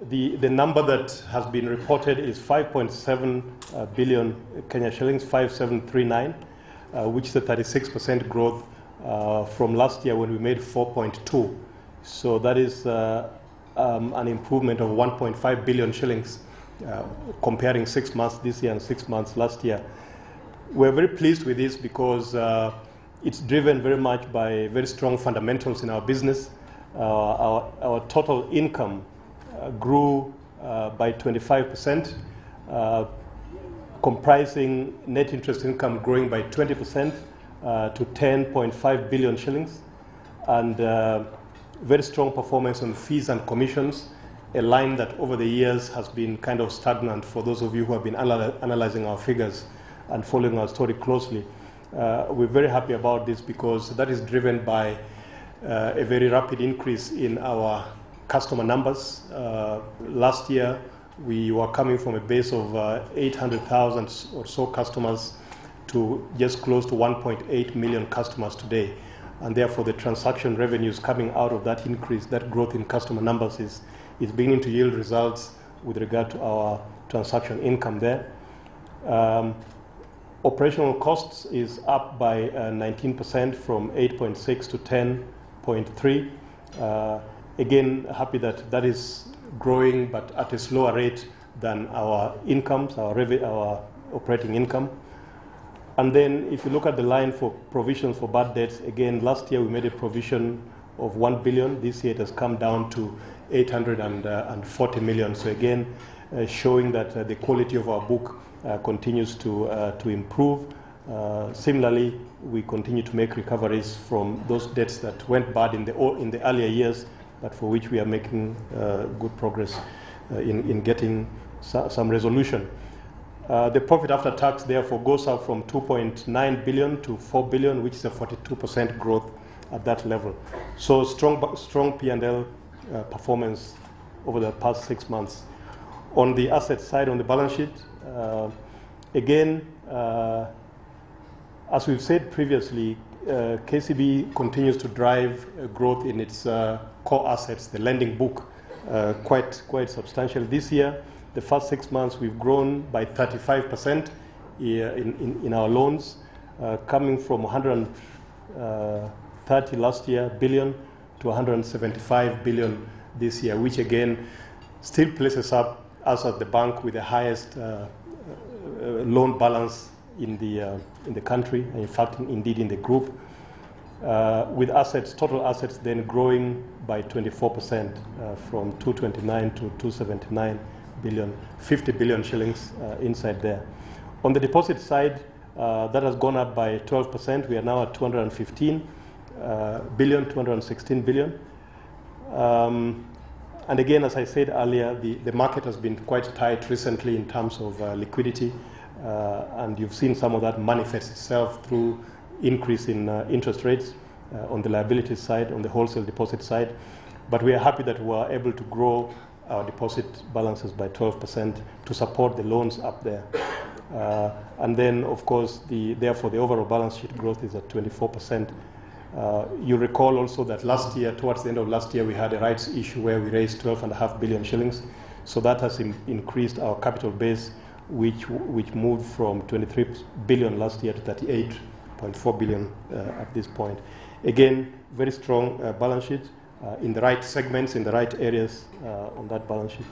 the number that has been reported is 5.7 billion Kenya shillings, 5739, which is a 36% growth from last year when we made 4.2. So that is an improvement of 1.5 billion shillings comparing 6 months this year and 6 months last year. We're very pleased with this because it's driven very much by very strong fundamentals in our business. Our total income grew by 25%, comprising net interest income growing by 20% to 10.5 billion shillings, and very strong performance on fees and commissions, a line that over the years has been kind of stagnant for those of you who have been analyzing our figures and following our story closely. We're very happy about this because that is driven by a very rapid increase in our customer numbers. Last year, we were coming from a base of 800,000 or so customers to just close to 1.8 million customers today. And therefore, the transaction revenues coming out of that increase, that growth in customer numbers is beginning to yield results with regard to our transaction income there. Operational costs is up by 19% from 8.6 to 10.3. Again, happy that that is growing, but at a slower rate than our incomes, our operating income. And then if you look at the line for provisions for bad debts, again, last year we made a provision of 1 billion. This year it has come down to 840 million. So again, showing that the quality of our book continues to improve. Similarly, we continue to make recoveries from those debts that went bad in the earlier years, but for which we are making good progress in getting some resolution. The profit after tax, therefore, goes up from 2.9 billion to 4 billion, which is a 42% growth at that level. So strong P&L performance over the past 6 months. On the asset side, on the balance sheet, again, as we've said previously, KCB continues to drive growth in its core assets, the lending book, quite substantial. This year, the first 6 months, we've grown by 35% in our loans, coming from 130 last year billion to 175 billion this year, which again still places us at the bank with the highest loan balance in the country, and in fact, indeed in the group, with total assets then growing by 24% from 229 to 279 billion, 50 billion shillings inside there. On the deposit side, that has gone up by 12%. We are now at 216 billion. And again, as I said earlier, the market has been quite tight recently in terms of liquidity, and you've seen some of that manifest itself through increase in interest rates on the liability side, on the wholesale deposit side. But we are happy that we are able to grow our deposit balances by 12% to support the loans up there. And then, of course, therefore, the overall balance sheet growth is at 24%. You recall also that last year, towards the end of last year, we had a rights issue where we raised 12.5 billion shillings. So that has increased our capital base, which moved from 23 billion last year to 38.4 billion at this point. Again, very strong balance sheet in the right segments, in the right areas on that balance sheet.